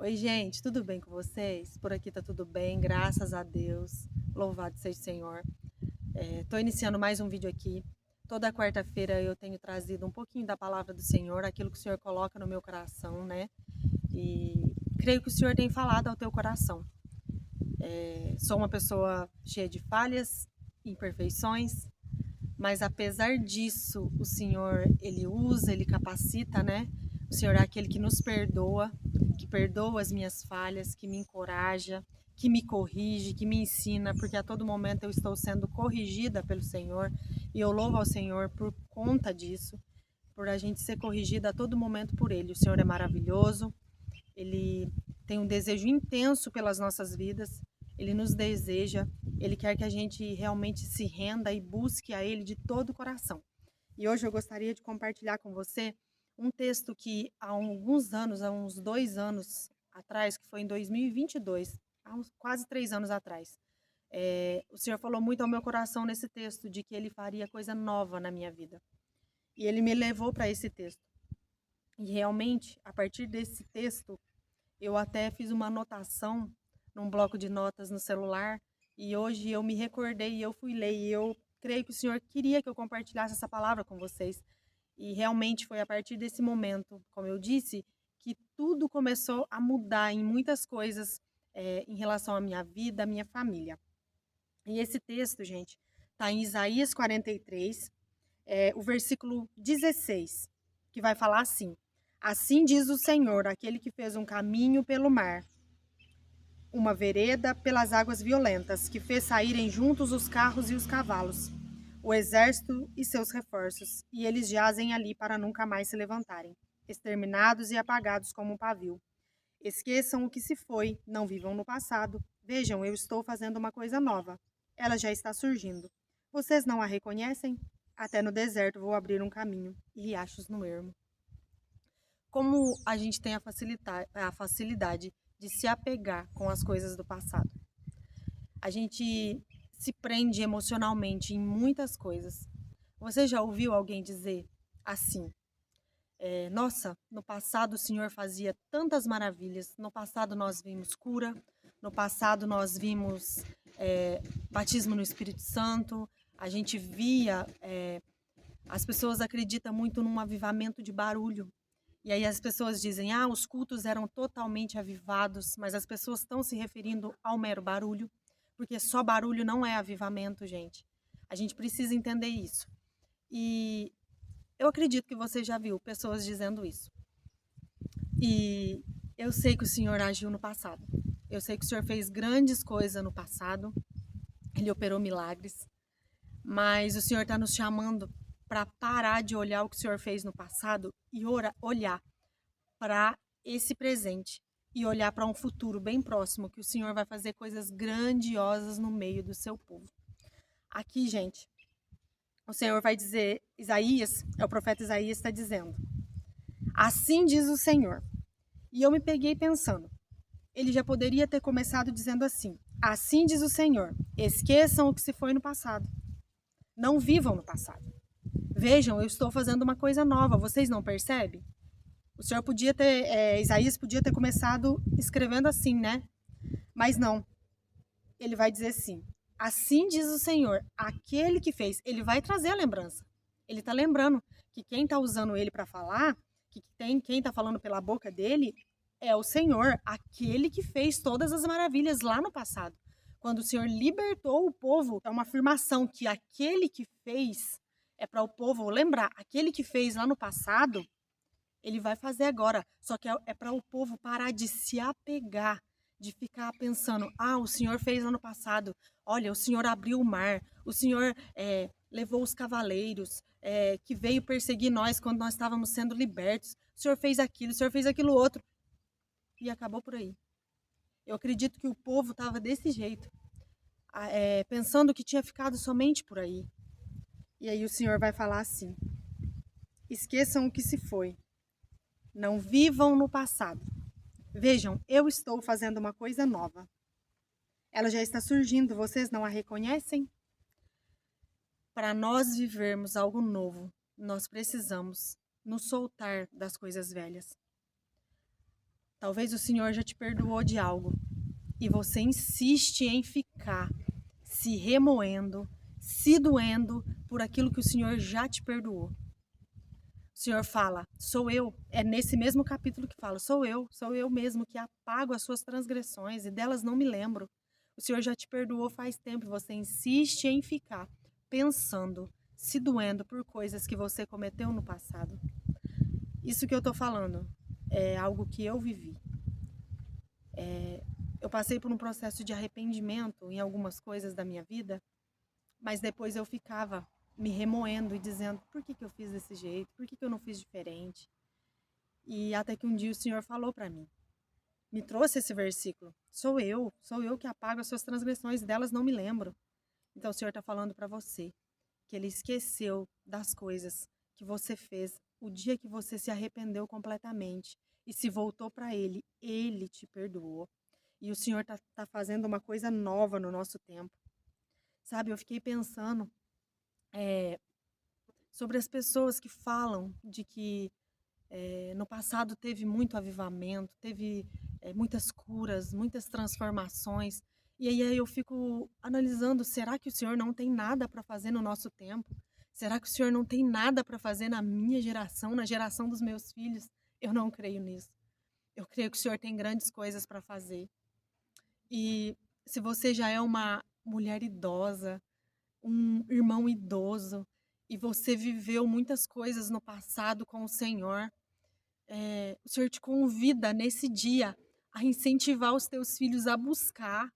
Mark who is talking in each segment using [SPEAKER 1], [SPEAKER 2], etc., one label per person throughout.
[SPEAKER 1] Oi, gente, tudo bem com vocês? Por aqui tá tudo bem, graças a Deus. Louvado seja o Senhor. Tô iniciando mais um vídeo aqui. Toda quarta-feira eu tenho trazido um pouquinho da palavra do Senhor, aquilo que o Senhor coloca no meu coração, né? E creio que o Senhor tem falado ao teu coração. Sou uma pessoa cheia de falhas, imperfeições, mas apesar disso, o Senhor, Ele usa, Ele capacita, né? O Senhor é aquele que nos perdoa, que perdoa as minhas falhas, que me encoraja, que me corrige, que me ensina, porque a todo momento eu estou sendo corrigida pelo Senhor e eu louvo ao Senhor por conta disso, por a gente ser corrigida a todo momento por Ele. O Senhor é maravilhoso, Ele tem um desejo intenso pelas nossas vidas, Ele nos deseja, Ele quer que a gente realmente se renda e busque a Ele de todo o coração. E hoje eu gostaria de compartilhar com você um texto que há alguns anos, há uns 2 anos atrás, que foi em 2022, há uns quase 3 anos atrás, o Senhor falou muito ao meu coração nesse texto de que Ele faria coisa nova na minha vida. E Ele me levou para esse texto. E realmente, a partir desse texto, eu até fiz uma anotação num bloco de notas no celular e hoje eu me recordei e eu fui ler e eu creio que o Senhor queria que eu compartilhasse essa palavra com vocês. E realmente foi a partir desse momento, como eu disse, que tudo começou a mudar em muitas coisas em relação à minha vida, à minha família. E esse texto, gente, está em Isaías 43, o versículo 16, que vai falar assim: Assim diz o Senhor, aquele que fez um caminho pelo mar, uma vereda pelas águas violentas, que fez saírem juntos os carros e os cavalos, o exército e seus reforços, e eles jazem ali para nunca mais se levantarem, exterminados e apagados como um pavio. Esqueçam o que se foi, não vivam no passado. Vejam, eu estou fazendo uma coisa nova. Ela já está surgindo. Vocês não a reconhecem? Até no deserto vou abrir um caminho e riachos no ermo. Como a gente tem a facilidade de se apegar com as coisas do passado. A gente se prende emocionalmente em muitas coisas. Você já ouviu alguém dizer assim: nossa, no passado o Senhor fazia tantas maravilhas, no passado nós vimos cura, no passado nós vimos batismo no Espírito Santo, a gente via. As pessoas acreditam muito num avivamento de barulho. E aí as pessoas dizem, os cultos eram totalmente avivados, mas as pessoas estão se referindo ao mero barulho, porque só barulho não é avivamento, gente. A gente precisa entender isso. E eu acredito que você já viu pessoas dizendo isso. E eu sei que o Senhor agiu no passado. Eu sei que o Senhor fez grandes coisas no passado. Ele operou milagres. Mas o Senhor está nos chamando para parar de olhar o que o Senhor fez no passado e olhar para esse presente e olhar para um futuro bem próximo, que o Senhor vai fazer coisas grandiosas no meio do seu povo. Aqui, gente, o Senhor vai dizer, Isaías, o profeta Isaías está dizendo, assim diz o Senhor. E eu me peguei pensando, ele já poderia ter começado dizendo assim diz o Senhor, esqueçam o que se foi no passado, não vivam no passado. Vejam, eu estou fazendo uma coisa nova, vocês não percebem? O Senhor podia ter, Isaías podia ter começado escrevendo assim, né? Mas não. Ele vai dizer assim diz o Senhor, aquele que fez, ele vai trazer a lembrança. Ele está lembrando que quem está usando ele para falar, quem está falando pela boca dele, é o Senhor, aquele que fez todas as maravilhas lá no passado. Quando o Senhor libertou o povo, é uma afirmação que aquele que fez é para o povo lembrar, aquele que fez lá no passado, ele vai fazer agora. Só que é para o povo parar de se apegar, de ficar pensando: o Senhor fez ano passado. Olha, o Senhor abriu o mar. O Senhor levou os cavaleiros que veio perseguir nós quando nós estávamos sendo libertos. O Senhor fez aquilo, o Senhor fez aquilo outro. E acabou por aí. Eu acredito que o povo estava desse jeito, pensando que tinha ficado somente por aí. E aí o Senhor vai falar assim: esqueçam o que se foi. Não vivam no passado. Vejam, eu estou fazendo uma coisa nova. Ela já está surgindo, vocês não a reconhecem? Para nós vivermos algo novo, nós precisamos nos soltar das coisas velhas. Talvez o Senhor já te perdoou de algo e você insiste em ficar se remoendo, se doendo por aquilo que o Senhor já te perdoou. O Senhor fala, sou eu, é nesse mesmo capítulo que fala, sou eu mesmo que apago as suas transgressões e delas não me lembro. O Senhor já te perdoou faz tempo e você insiste em ficar pensando, se doendo por coisas que você cometeu no passado. Isso que eu tô falando é algo que eu vivi. Eu passei por um processo de arrependimento em algumas coisas da minha vida, mas depois eu ficava me remoendo e dizendo, por que eu fiz desse jeito? Por que eu não fiz diferente? E até que um dia o Senhor falou para mim, me trouxe esse versículo, sou eu que apago as suas transgressões, delas não me lembro. Então o Senhor está falando para você, que Ele esqueceu das coisas que você fez o dia que você se arrependeu completamente e se voltou para Ele, Ele te perdoou. E o Senhor tá fazendo uma coisa nova no nosso tempo. Sabe, eu fiquei pensando sobre as pessoas que falam de que no passado teve muito avivamento, teve muitas curas, muitas transformações. E aí eu fico analisando, será que o Senhor não tem nada para fazer no nosso tempo? Será que o Senhor não tem nada para fazer na minha geração, na geração dos meus filhos? Eu não creio nisso. Eu creio que o Senhor tem grandes coisas para fazer. E se você já é uma mulher idosa, um irmão idoso, e você viveu muitas coisas no passado com o Senhor, o Senhor te convida nesse dia a incentivar os teus filhos a buscar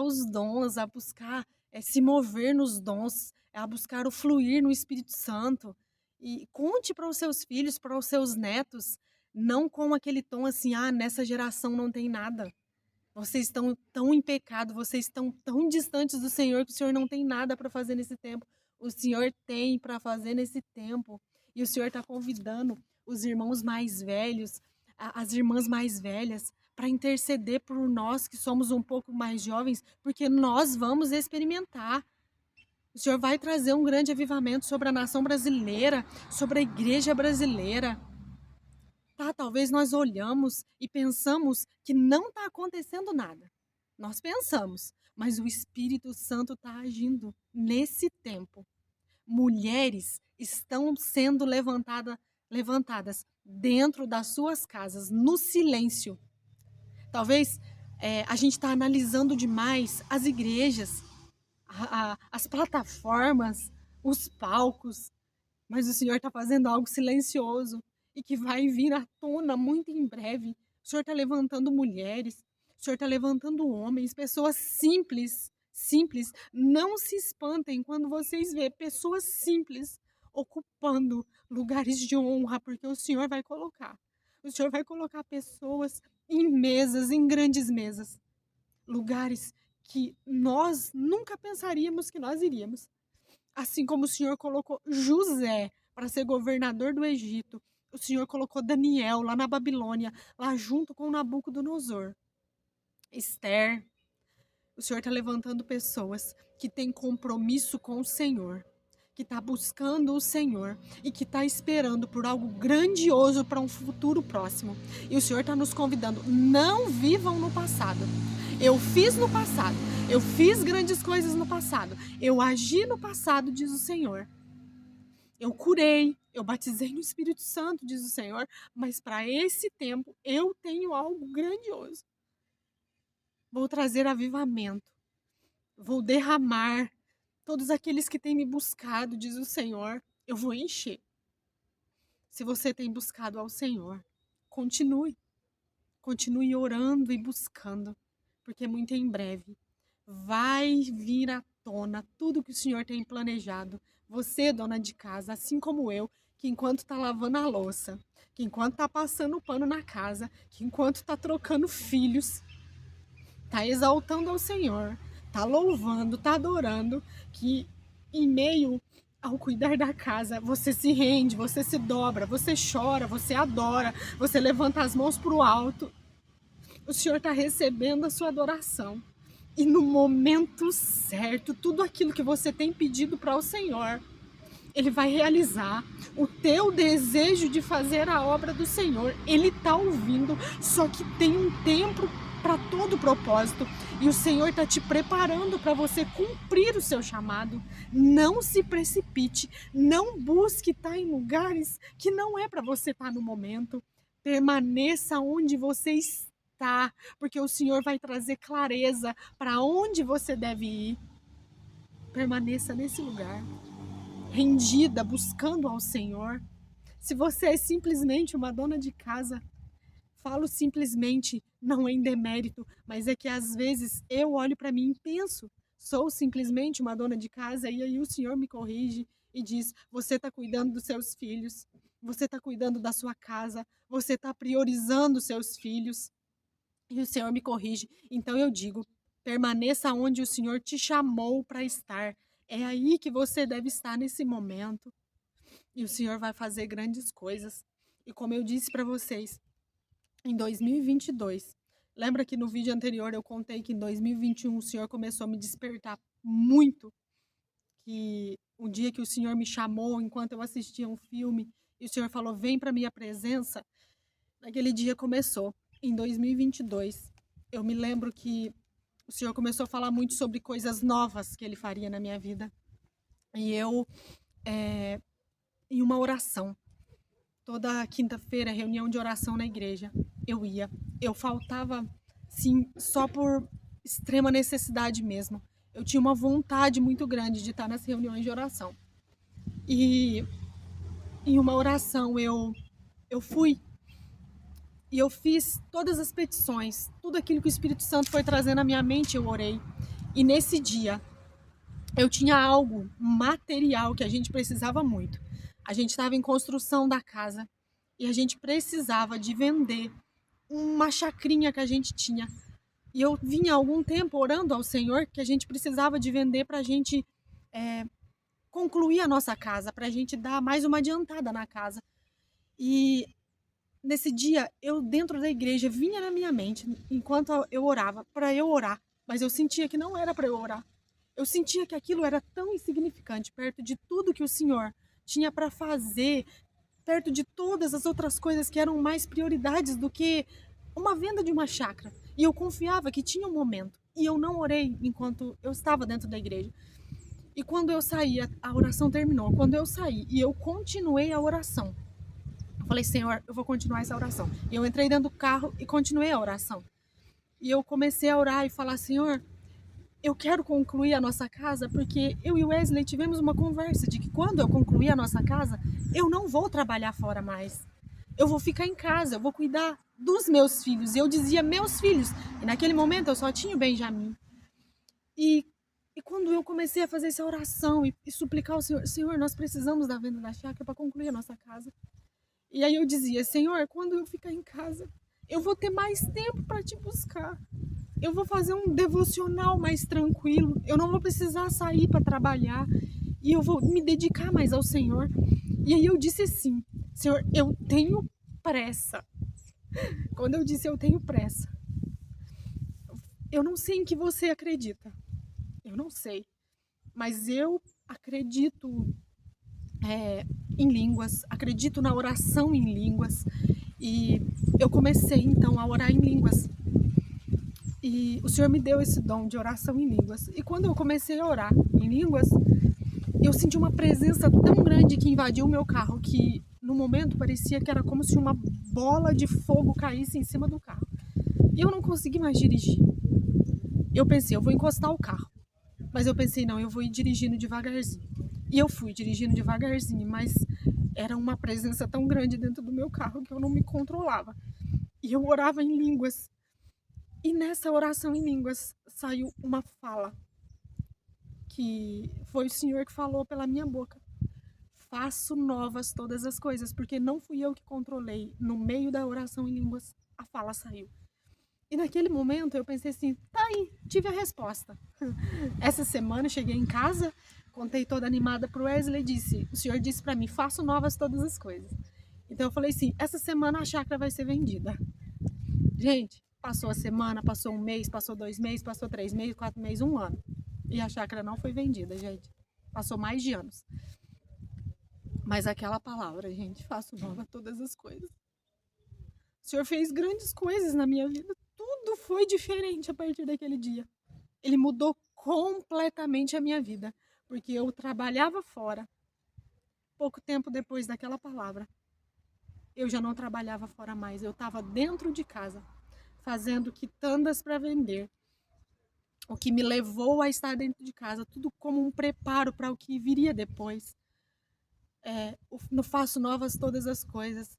[SPEAKER 1] os dons, a buscar se mover nos dons, a buscar o fluir no Espírito Santo. E conte para os seus filhos, para os seus netos, não com aquele tom assim, nessa geração não tem nada. Vocês estão tão em pecado, vocês estão tão distantes do Senhor que o Senhor não tem nada para fazer nesse tempo. O Senhor tem para fazer nesse tempo. E o Senhor está convidando os irmãos mais velhos, as irmãs mais velhas, para interceder por nós que somos um pouco mais jovens, porque nós vamos experimentar. O Senhor vai trazer um grande avivamento sobre a nação brasileira, sobre a igreja brasileira. Talvez nós olhamos e pensamos que não está acontecendo nada. Nós pensamos, mas o Espírito Santo está agindo nesse tempo. Mulheres estão sendo levantadas dentro das suas casas, no silêncio. Talvez a gente está analisando demais as igrejas, as plataformas, os palcos, mas o Senhor está fazendo algo silencioso e que vai vir à tona muito em breve. O Senhor está levantando mulheres, o Senhor está levantando homens, pessoas simples. Não se espantem quando vocês vê pessoas simples ocupando lugares de honra, porque o Senhor vai colocar. O Senhor vai colocar pessoas em mesas, em grandes mesas. Lugares que nós nunca pensaríamos que nós iríamos. Assim como o Senhor colocou José para ser governador do Egito, o Senhor colocou Daniel lá na Babilônia, lá junto com Nabucodonosor. Esther, o Senhor está levantando pessoas que têm compromisso com o Senhor, que está buscando o Senhor e que está esperando por algo grandioso para um futuro próximo. E o Senhor está nos convidando, não vivam no passado. Eu fiz no passado, eu fiz grandes coisas no passado, eu agi no passado, diz o Senhor. Eu curei, eu batizei no Espírito Santo, diz o Senhor, mas para esse tempo eu tenho algo grandioso. Vou trazer avivamento, vou derramar todos aqueles que têm me buscado, diz o Senhor, eu vou encher. Se você tem buscado ao Senhor, continue orando e buscando, porque muito em breve vai vir à tona tudo que o Senhor tem planejado. Você, dona de casa, assim como eu, que enquanto está lavando a louça, que enquanto está passando o pano na casa, que enquanto está trocando filhos, está exaltando ao Senhor, está louvando, está adorando, que em meio ao cuidar da casa, você se rende, você se dobra, você chora, você adora, você levanta as mãos para o alto. O Senhor está recebendo a sua adoração. E no momento certo, tudo aquilo que você tem pedido para o Senhor,
[SPEAKER 2] Ele vai realizar o teu desejo de fazer a obra do Senhor. Ele está ouvindo, só que tem um tempo para todo propósito. E o Senhor está te preparando para você cumprir o seu chamado. Não se precipite, não busque estar em lugares que não é para você estar no momento. Permaneça onde você está, porque o Senhor vai trazer clareza para onde você deve ir. Permaneça nesse lugar, rendida, buscando ao Senhor. Se você é simplesmente uma dona de casa, falo simplesmente, não é em demérito, mas é que às vezes eu olho para mim e penso, sou simplesmente uma dona de casa, e aí o Senhor me corrige e diz: você está cuidando dos seus filhos, você está cuidando da sua casa, você está priorizando os seus filhos. E o Senhor me corrige. Então eu digo: permaneça onde o Senhor te chamou para estar. É aí que você deve estar nesse momento. E o Senhor vai fazer grandes coisas. E como eu disse para vocês, em 2022, lembra que no vídeo anterior eu contei que em 2021 o Senhor começou a me despertar muito, que o dia que o Senhor me chamou enquanto eu assistia um filme e o Senhor falou: vem para minha presença, naquele dia começou. Em 2022, eu me lembro que o Senhor começou a falar muito sobre coisas novas que Ele faria na minha vida. E eu, em uma oração, toda quinta-feira, reunião de oração na igreja, eu ia. Eu faltava, sim, só por extrema necessidade mesmo. Eu tinha uma vontade muito grande de estar nas reuniões de oração. E em uma oração eu fui e eu fiz todas as petições, tudo aquilo que o Espírito Santo foi trazendo à minha mente, eu orei. E nesse dia eu tinha algo material que a gente precisava muito. A gente estava em construção da casa e a gente precisava de vender uma chacrinha que a gente tinha. E eu vinha há algum tempo orando ao Senhor que a gente precisava de vender para a gente concluir a nossa casa, para a gente dar mais uma adiantada na casa. E nesse dia, eu dentro da igreja, vinha na minha mente, enquanto eu orava, para eu orar, mas eu sentia que não era para eu orar. Eu sentia que aquilo era tão insignificante perto de tudo que o Senhor tinha para fazer, perto de todas as outras coisas que eram mais prioridades do que uma venda de uma chácara. E eu confiava que tinha um momento. E eu não orei enquanto eu estava dentro da igreja. E quando eu saí, a oração terminou. Quando eu saí e eu continuei a oração, eu falei: Senhor, eu vou continuar essa oração. E eu entrei dentro do carro e continuei a oração. E eu comecei a orar e falar: Senhor, eu quero concluir a nossa casa, porque eu e o Wesley tivemos uma conversa de que quando eu concluir a nossa casa, eu não vou trabalhar fora mais. Eu vou ficar em casa, eu vou cuidar dos meus filhos. E eu dizia meus filhos. E naquele momento eu só tinha o Benjamin. E quando eu comecei a fazer essa oração e suplicar ao Senhor: Senhor, nós precisamos da venda da chácara para concluir a nossa casa. E aí eu dizia: Senhor, quando eu ficar em casa, eu vou ter mais tempo para te buscar. Eu vou fazer um devocional mais tranquilo. Eu não vou precisar sair para trabalhar. E eu vou me dedicar mais ao Senhor. E aí eu disse assim: Senhor, eu tenho pressa. Quando eu disse eu tenho pressa, eu não sei em que você acredita. Eu não sei. Mas eu acredito em línguas, acredito na oração em línguas. E eu comecei então a orar em línguas. E o Senhor me deu esse dom de oração em línguas. E quando eu comecei a orar em línguas, eu senti uma presença tão grande que invadiu o meu carro, que no momento parecia que era como se uma bola de fogo caísse em cima do carro. E eu não consegui mais dirigir. Eu pensei: eu vou encostar o carro. Mas eu pensei: não, eu vou ir dirigindo devagarzinho. E eu fui dirigindo devagarzinho, mas era uma presença tão grande dentro do meu carro que eu não me controlava. E eu orava em línguas. E nessa oração em línguas saiu uma fala, que foi o Senhor que falou pela minha boca: faço novas todas as coisas, porque não fui eu que controlei. No meio da oração em línguas, a fala saiu. E naquele momento eu pensei assim: tá aí, tive a resposta. Essa semana eu cheguei em casa, contei toda animada pro Wesley e disse: o Senhor disse para mim: faço novas todas as coisas. Então eu falei assim: essa semana a chácara vai ser vendida. Gente, passou a semana, passou um mês, passou 2 meses, passou 3 meses, 4 meses, 1 ano. E a chácara não foi vendida, gente. Passou mais de anos. Mas aquela palavra, gente, faço nova todas as coisas. O Senhor fez grandes coisas na minha vida. Tudo foi diferente a partir daquele dia. Ele mudou completamente a minha vida. Porque eu trabalhava fora. Pouco tempo depois daquela palavra, eu já não trabalhava fora mais. Eu estava dentro de casa, fazendo quitandas para vender. O que me levou a estar dentro de casa, tudo como um preparo para o que viria depois. No Faço Novas Todas as Coisas.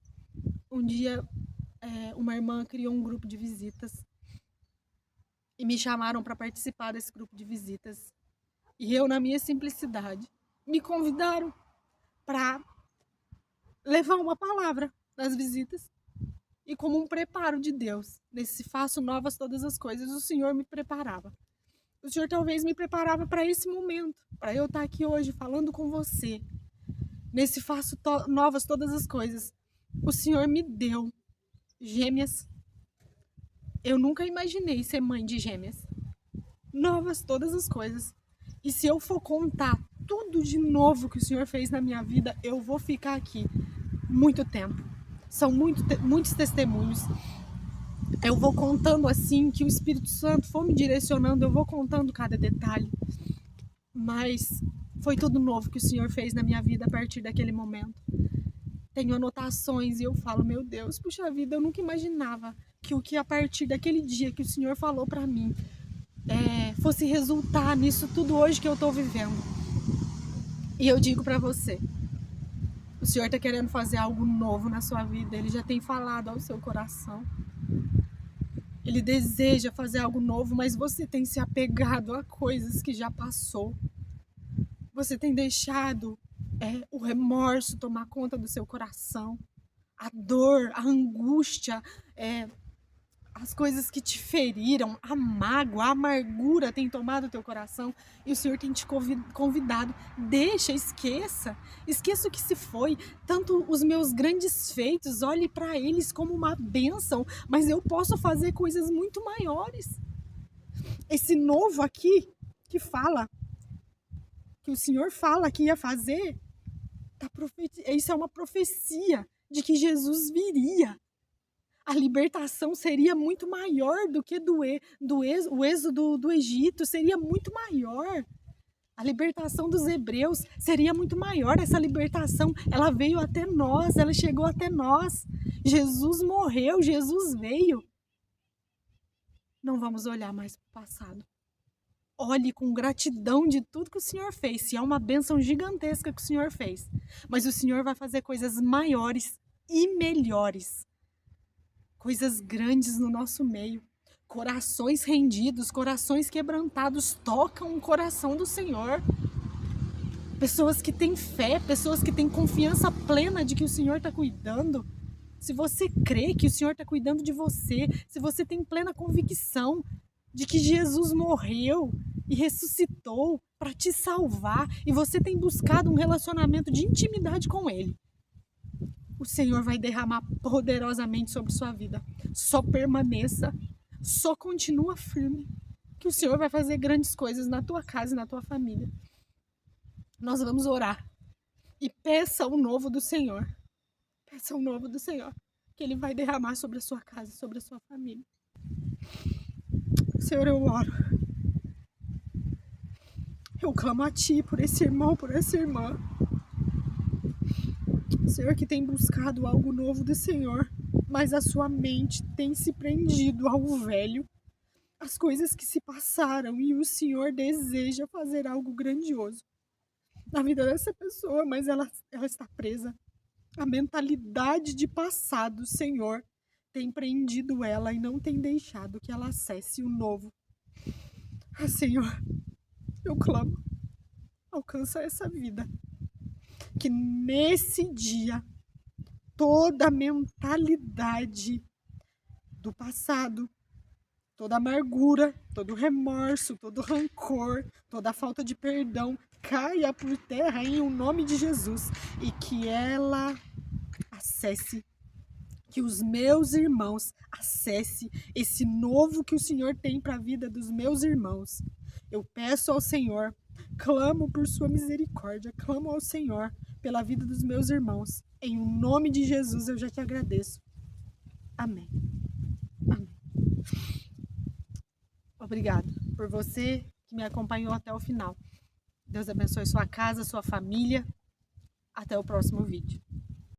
[SPEAKER 2] Um dia, uma irmã criou um grupo de visitas e me chamaram para participar desse grupo de visitas. E eu, na minha simplicidade, me convidaram para levar uma palavra nas visitas. E como um preparo de Deus, nesse Faço Novas Todas as Coisas, o Senhor me preparava. O Senhor talvez me preparava para esse momento, para eu estar aqui hoje falando com você. Nesse Faço Novas Todas as Coisas, o Senhor me deu gêmeas. Eu nunca imaginei ser mãe de gêmeas. Novas todas as coisas. E se eu for contar tudo de novo que o Senhor fez na minha vida, eu vou ficar aqui muito tempo. São muitos testemunhos. Eu vou contando assim, que o Espírito Santo for me direcionando, eu vou contando cada detalhe. Mas foi tudo novo que o Senhor fez na minha vida a partir daquele momento. Tenho anotações e eu falo, meu Deus, puxa vida, eu nunca imaginava que o que a partir daquele dia que o Senhor falou pra mim fosse resultar nisso tudo hoje que eu tô vivendo. E eu digo pra você, o Senhor tá querendo fazer algo novo na sua vida, Ele já tem falado ao seu coração. Ele deseja fazer algo novo, mas você tem se apegado a coisas que já passou. Você tem deixado o remorso tomar conta do seu coração. A dor, a angústia, as coisas que te feriram, a mágoa, a amargura tem tomado o teu coração. E o Senhor tem te convidado. Deixa, esqueça o que se foi. Tanto os meus grandes feitos, olhe para eles como uma bênção, mas eu posso fazer coisas muito maiores. Esse novo aqui, que o Senhor fala que ia fazer, isso é uma profecia de que Jesus viria. A libertação seria muito maior do que o êxodo do Egito, seria muito maior. A libertação dos hebreus seria muito maior. Essa libertação, ela veio até nós, ela chegou até nós. Jesus morreu, Jesus veio. Não vamos olhar mais para o passado. Olhe com gratidão de tudo que o Senhor fez. Se é uma bênção gigantesca que o Senhor fez. Mas o Senhor vai fazer coisas maiores e melhores. Coisas grandes no nosso meio. Corações rendidos, corações quebrantados tocam o coração do Senhor. Pessoas que têm fé, pessoas que têm confiança plena de que o Senhor está cuidando. Se você crê que o Senhor está cuidando de você, se você tem plena convicção de que Jesus morreu e ressuscitou para te salvar e você tem buscado um relacionamento de intimidade com Ele, o Senhor vai derramar poderosamente sobre sua vida. Só permaneça, só continua firme, que o Senhor vai fazer grandes coisas na tua casa e na tua família. Nós vamos orar e peça o novo do Senhor. Peça o novo do Senhor, que Ele vai derramar sobre a sua casa e sobre a sua família. Senhor, eu oro. Eu clamo a Ti por esse irmão, por essa irmã. Senhor, que tem buscado algo novo do Senhor, mas a sua mente tem se prendido ao velho, às coisas que se passaram, e o Senhor deseja fazer algo grandioso na vida dessa pessoa, mas ela está presa. A mentalidade de passado, Senhor, tem prendido ela e não tem deixado que ela acesse o novo. Senhor, eu clamo, alcança essa vida. Que nesse dia, toda a mentalidade do passado, toda a amargura, todo o remorso, todo o rancor, toda a falta de perdão, caia por terra em nome de Jesus. E que ela acesse, que os meus irmãos acesse esse novo que o Senhor tem para a vida dos meus irmãos. Eu peço ao Senhor Clamo por sua misericórdia, clamo ao Senhor pela vida dos meus irmãos. Em nome de Jesus eu já te agradeço. Amém. Amém. Obrigada por você que me acompanhou até o final. Deus abençoe sua casa, sua família. Até o próximo vídeo.